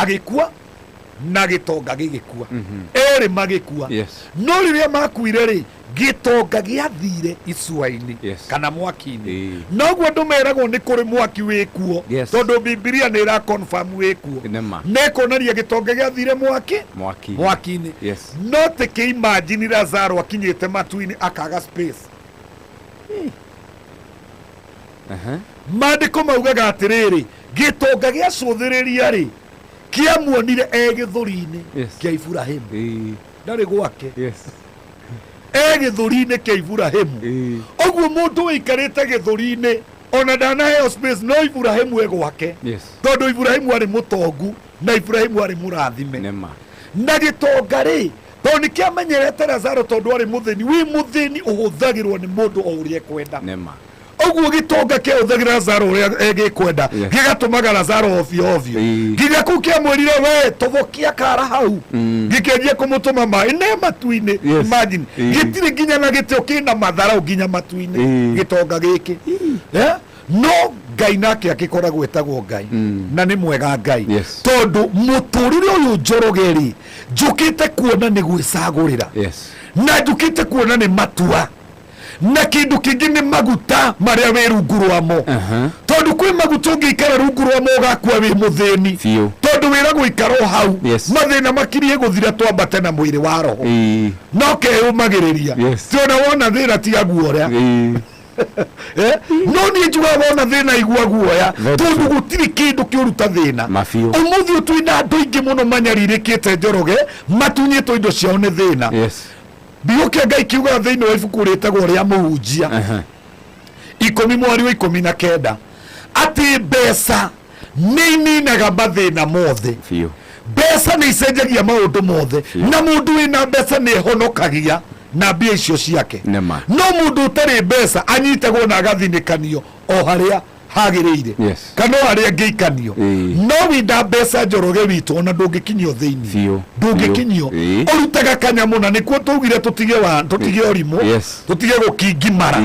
agikua na gitonga gigikua eri magikua no riria makuire ri gitonga giathire icua-ini kana mwaki-ini noguo andu meragwo ni kuri mwaki wikuo tondu Biblia ni ra confirm wikuo nekonaria gitonga giathire mwaki-ini no teke imagine Lazaro akinyite matu-ini akaga space mandiko maugaga atiriri gitonga giacuthiriria ri kiamuonire githuri-ini kia Ibrahimu ndari gwake githuri-ini kia Ibrahimu oguo mundu wikarite githuri-ini ona ndanaheo space no Ibrahimu gwake tondu Ibrahimu ari mutongu na Ibrahimu ari murathime na gitonga ri tondu nikiamenyerete Lazaro tondu ari muthini wi muthini uhuthagirwo ni mundu o uria kwenda oguo gitonga kia uthagira Lazaro uria gikwenda gigatumaga Lazaro ovyo nginya ku kiamwirire we tobokia kara hau gikenjia kumutuma mai ne matu-ini imagine gitire nginya na gitio kina mathara nginya matu-ini gitonga giki no Ngai nake akikoragwo etagwo Ngai na ni mwega Ngai tondu muturire uyu njorogeri njukite kuona ni gwicagurira na njukite kuona ni matua na kindu kingi ni maguta maria we rungu rwamo tondu kwi maguta ungiikara rungu rwamo ugakua wi muthini tondu wiragwo ikaro hau mathina makirie guthira twambate na mwiri wa roho no keyumagiriria tiona wona thina tiga guoya no ni njuga wona thina igua guoya tondu gutiri kindu kiuruta thina umuthi utwina andu ingi muno manyaririkite Njoroge matunyitwo indo ciao ni thina biuke Ngai kiuga thiini wa ibuku ritagwo ria muhunjia 10:19 ati mbeca ni ninaga mathina mothe mbeca ni icenjagia maundu mothe na mundu wina mbeca ni honokagia na mbia icio ciake no mundu utari mbeca anyitagwo na agathinikanio o haria hagiriire kana haria ngeikanio no winda mbeca Njoroge witu ona ndungikinyio thiini ndungikinyio urutaga kanyamu na nikuo tugire tutige orimu tutige gukingimara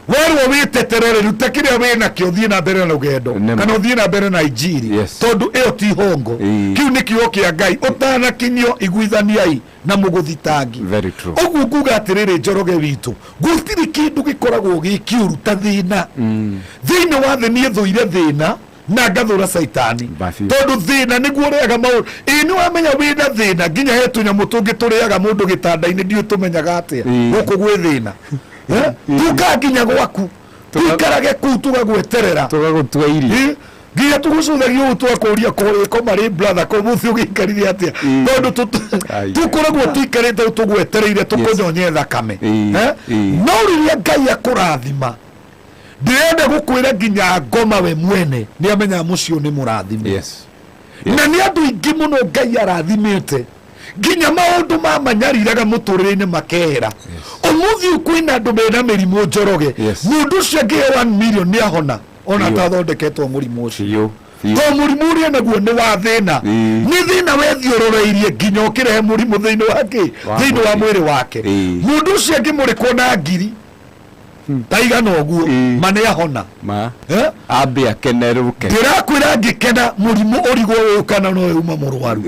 werwo witeterere ruta kiria wina kio thie na mbere na rugendo kana uthie na mbere na injiri tondu iyo ti hongo kiu ni kio kia Ngai utana kinyo iguithaniai na muguthitangi oguo nguga atiriri Njoroge witu gutiri kindu gikoragwo gikiuru ta thina thiini wa thi ni thuire thina na ngathura saitani tondu thina niguo riaga maundu ni wamenya wina thina nginya hetu nyamu tungi turiaga mundu gitanda-ini ndiu tumenyaga atia guku gwi thina tuka nginya gwaku tuikarage kuu tugagweterera tugagutua irio nginya tugucuthagia twakuria kuriko mari brother kumuthi ugikarithia atia tondu tukoragwo tuikarite tugwetereire tukunyonye thakame no riria Ngai akurathima ndirenda gukwira nginya ngoma we mwene ni amenya mucio ni murathime na ni andu ingi muno Ngai arathimite nginya maundu mamanyariraga muturire-ini makehera umuthi kwina andu mena mirimu Njoroge mundu ucio ngihe 1 million ni ahona ona tathondeketwo murimu ucio to murimu uria naguo ni wa thina ni thina wethiororeirie nginya ukirehe murimu thiini wake thiini wa mwiri wake mundu ucio ngimurikwo na ngiri taigana oguo mane ahona ambe akeneruke ndirakwira ngikena murimu urigwo ukana no uma murwaru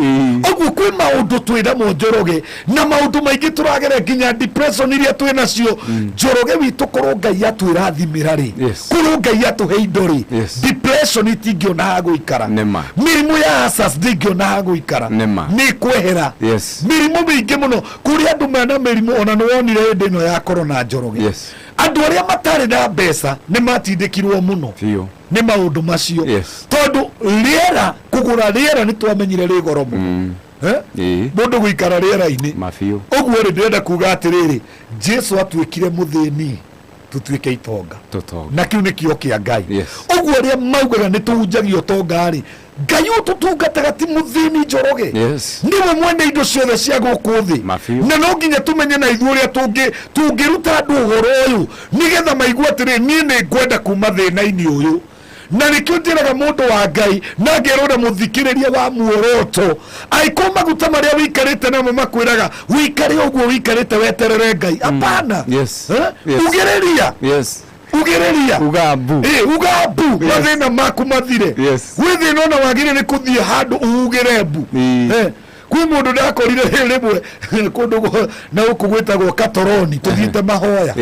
oguo kwi maundu twina mo Njoroge na maundu maingi turagere nginya depression iria twina cio Njoroge witu korwo Ngai atwirathimira ri korwo Ngai atuhe indo ri depression itingiona ha guikara mirimu ya asas ndingiona ha guikara ni kwehera mirimu mingi muno kuri andu mena mirimu ona no wonire hindi ino ya corona Njoroge andu aria matari na mbeca ni matindikirwo muno ni maundu macio tondu riera kugura riera ni twamenyire ri goro muno mundu guikara riera-ini oguo ri ndirenda kuga atiriri Jesu atwikire muthini tutwike itonga na kiu ni kio kia Ngai oguo ria maugaga ni tuhunjagio tonga ri Ngai ututungataga ti muthini Njoroge niwe mwene indo ciothe cia guku thi na no nginya tumenye na ithuĩ ũrĩa tũngĩruta andũ ũhoro ũyũ nigetha maigua atĩrĩ niĩ nĩ ngwenda kuma thĩna-inĩ ũyũ na nikio njĩraga mũndũ wa Ngai na ngĩrũra mũthikĩrĩria wa muoroto aiko maguta maria wikarĩte namo makwĩraga wikare ũguo wikarĩte weterere Ngai apana ugĩrĩria ugereria ugambu ugambu mathina maku mathire gwi thina ona wagire ni kuthie handu ugerebu kwi mundu ndakorire rimwe kundu na guku gwitagwo Katoroni tuthiite mahoya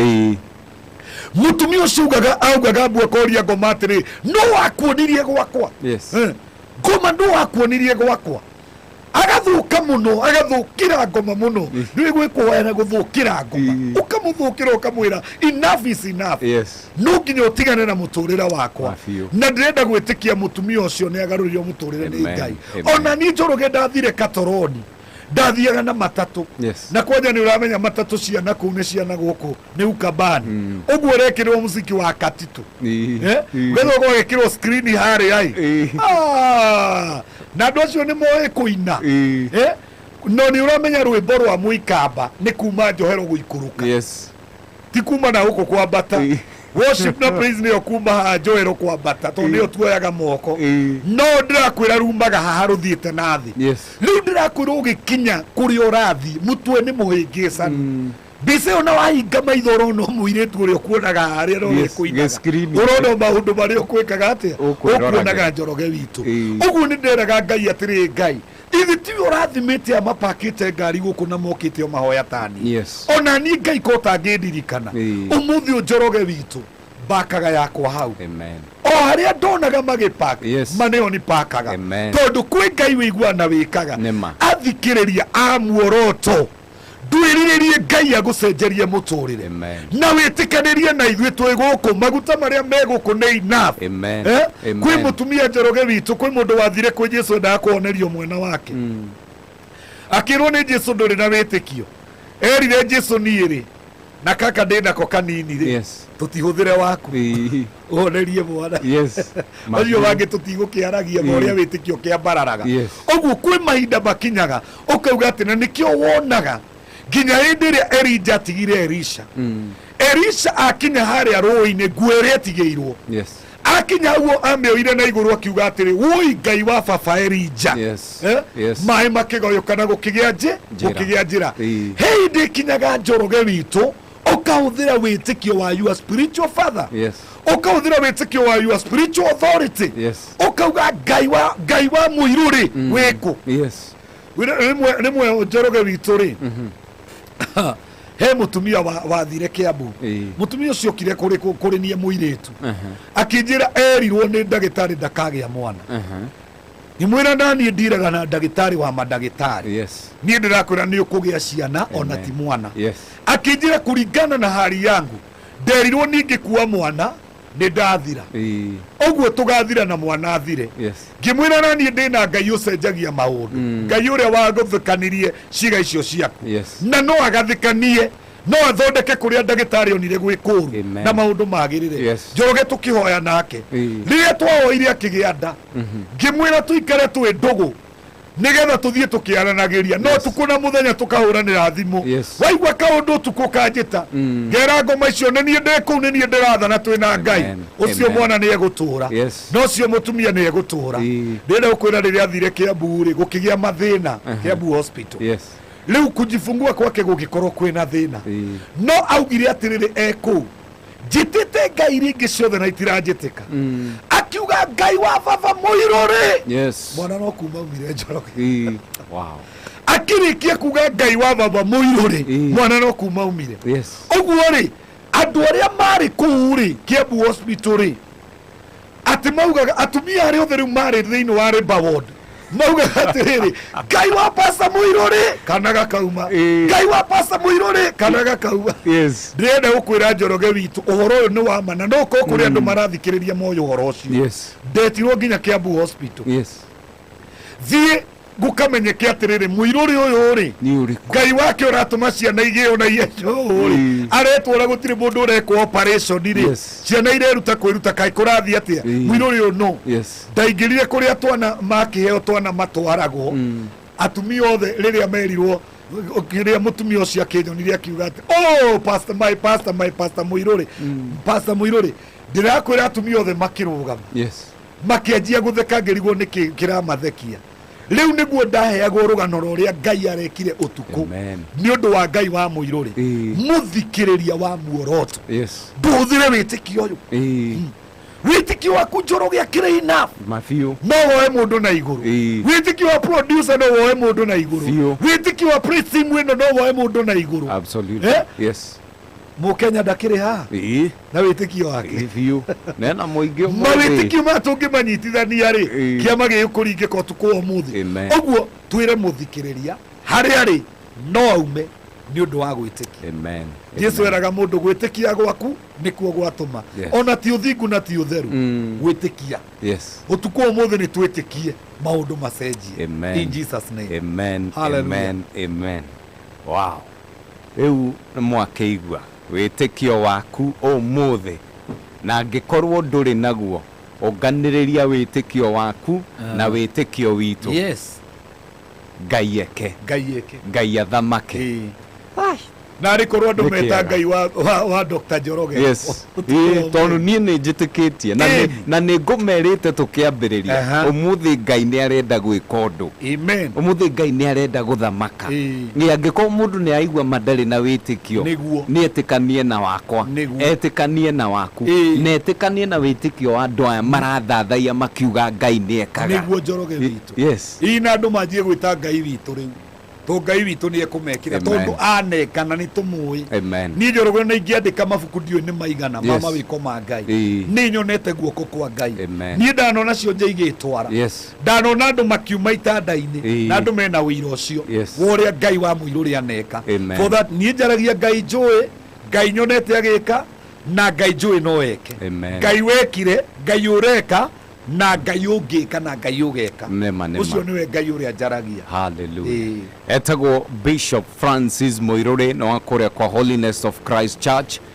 mutumia ucio augaga mbu akoria ngoma atiri no wakuonirie gwakwa ngoma no wakuonirie gwakwa agathuka muno agathukira ngoma muno ni gwikuhoya na guthukira ngoma ukamuthukira ukamwira enough is enough no nginya utigane na muturira wakwa na ndirenda gwitikia mutumia ucio ni agaruririo muturire ni Ngai ona ni Njoroge ndathire Katoroni ndathiaga na matatu na kwanja ni uramenya matatu ciana kuu ni ciana guku ni Ukambani uguo rekirwo muziki wa Katitu wetho gwekirwo screen hari ai na andu acio ni moe kuina no ni uramenya rwimbo rwa Muikamba ni kuma Njohero guikuruka ti kuma na huko kwambata worship na praise ni okuma Njohero kwambata to ni otuoyaga moko no ndirakwira rumaga haha ruthiite nathi riu ndirakwira ugikinya kuri urathi mutwe ni muhingicanu mbise ona wahinga maitho urona muiretu uria kuonaga haria rore kuinaga urona maundu maria ukwikaga atia ukuonaga Njoroge witu uguo ni nderaga Ngai atiri Ngai ithi ti urathimite amapakite ngari guku na mokite o mahoya tani ona ni Ngai ko tangidirikana umuthi Njoroge witu bakaga yakwa hau o haria ndonaga magipaka maneo ni pakaga tondu kwi Ngai wiguana wikaga athikiriria amuoroto ndwiriririe Ngai agucenjerie muturire na witikanirie na ithuĩ twĩ gũkũ maguta maria me gũkũ nĩ enough kwi mutumia Njoroge witu kwi mundu wathire kwi Jesu ndakuonerio mwena wake akirwo ni Jesu nduri na witikio erire Jesu niĩ na kaka ndinako kanini tutihuthire waku onerie mwana acio wangi tutigukiaragia moria witikio kiambararaga uguo kwi mahinda makinyaga ukauga ati na nikio wonaga nginya hindi iria Elija atigire Elisha akinya haria rũĩ-inĩ nguo ĩrĩa ĩtigĩirwo akinya uguo amĩoire na igũrũ akiuga atĩrĩ woi Ngai wa baba Elija maĩ makĩgoyũkana gũkĩgĩa njĩra hĩndĩ ĩkinyaga Njoroge witũ ukahũthĩra wĩtĩkio wa your spiritual father ukahũthĩra wĩtĩkio wa your spiritual authority ukauga Ngai wa mũirũ-rĩ wĩkũ rĩmwe Njoroge witũ-rĩ he mutumia wathire Kiambu mutumia ucio kire kuri nie muiretu akinjira erirwo ni ndagitari ndakagĩa mwana ni mwira nani ndiraga na ndagitari wa mandagitari ni ndirakwira ni ukugĩa ciana ona ti mwana akinjira kuringana na hali yangu nderirwo ningĩkua mwana ni ndathira uguo tugathira na mwana athire ngimwira nani ndina Ngai ucenjagia maundu Ngai uria waguthikanirie ciga icio ciaku na no agathikanie no athondeke kuria ndagitari onire gwikuru na maundu magirire Njoroge tukihoya nake riria twahoire akigĩa nda ngimwira tuikare twi ndugu nigetha tuthie tukiaranagiria no tukuna muthenya tukahuranira thimu waigua kaundu tukukanjita ngera ngoma icio ni nie ndiku ni nie ndirathana twina Ngai ucio mwana ni egutura no ucio mutumia ni egutura ndenda gukwira riria athire Kiambu-ri gukigia mathina Kiambu hospital riu kujifungua kwake gugikorwo kwina thina no augire atiriri eku njitite Ngai ringi ciothe na itiranjitika akiuga Ngai wa baba mũirũ-rĩ mwana no kuma umire Njoroge akirikia kuga Ngai wa baba mũirũ-rĩ mwana no kuma umire ũguo-rĩ andũ arĩa marĩ kũu-rĩ Kiambu hospital-rĩ ati maugaga atumia arĩa othe rĩu marĩ thĩinĩ wa River Ward maugaga atiriri Ngai wa Pastor Mũirũ-rĩ kana gakauma Ngai wa Pastor Mũirũ-rĩ kana gakauma ndirenda gukwira Njoroge witu uhoro uyu ni wa mana no ko kuri andu marathikiriria moyo uhoro ucio ndetirwo nginya Kiambu hospital thie gukamenyeke atiriri Mũirũ-rĩ uyu-rĩ Ngai wake uratuma ciana igĩo na iyeco-rĩ aretwara gutiri mundu urekwo operation-rĩ ciana ireruta kwiruta kai kurathi atia Mũirũ-rĩ uyu no ndaingirire kuria twana makiheo twana matwaragwo atumia othe riria merirwo kiria mutumia ucio akinyonirie akiuga ati pastor Mũirũ-rĩ Pastor Mũirũ-rĩ ndirakwira atumia othe makirugama makianjia gutheka ngirigwo niki kiramathekia riu niguo ndaheagwo rugano ruria Ngai arekire utuku ni undu wa Ngai wa muiruri muthikiriria wa muoroto nduthire witikio uyu witikio waku njoroge akire enough mafio no woe mundu na iguru witikio wa producer no woe mundu na iguru witikio wa priest mwino no woe mundu na iguru absolutely yes Mukenya ndakiri ha na witikio wake biu nena muingi ma witikio matungi manyitithania ri kiama gikuringe ko tuko umuthi oguo twire muthikiriria hari ari no aume ni undu wa gwitikia amen Yesu eraga mundu gwitikia gwaku nikuo gwatuma ona ti uthingu na ti utheru gwitikia utuko umuthi ni twitikie maundu macenjie in Jesus name amen wow eu mwakeigwa witikio waku umuthi na ngikorwo nduri naguo onganiriria witikio waku na witikio witu Ngai eke Ngai athamake na rikorwo andu meta Ngai wa Dr. Njoroge tondu nie ni njitikitie na ni ngumerite tukiambiriria umuthi Ngai ni arenda gwika undu umuthi Ngai ni arenda guthamaka ni angiko mundu ni aigua madari na witikio ni etikanie na wakwa etikanie na waku ni etikanie na witikio wa andu aya marathathaia makiuga Ngai ni ekaga niguo Njoroge witu ina andu manjie gwita Ngai witu riu to Ngai witu ni ekumekira tondu anekana ni tumui ni Njoroge na ingiandika mabuku ndio ni maigana mama wiko ma Ngai ni nyonete guoko kwa Ngai ni ndanona cio njeigitwara ndanona andu makiuma itanda-ini na andu mena wira ucio woria Ngai wa muiruri aneka for that ni njaragia Ngai njui Ngai nyonete agika na Ngai njui no eke Ngai wekire Ngai ureka na Ngai ungika na Ngai ugeka ucio niwe Ngai uria njaragia hallelujah etagwo Bishop Francis Muiruri no akuria kwa Holiness of Christ Church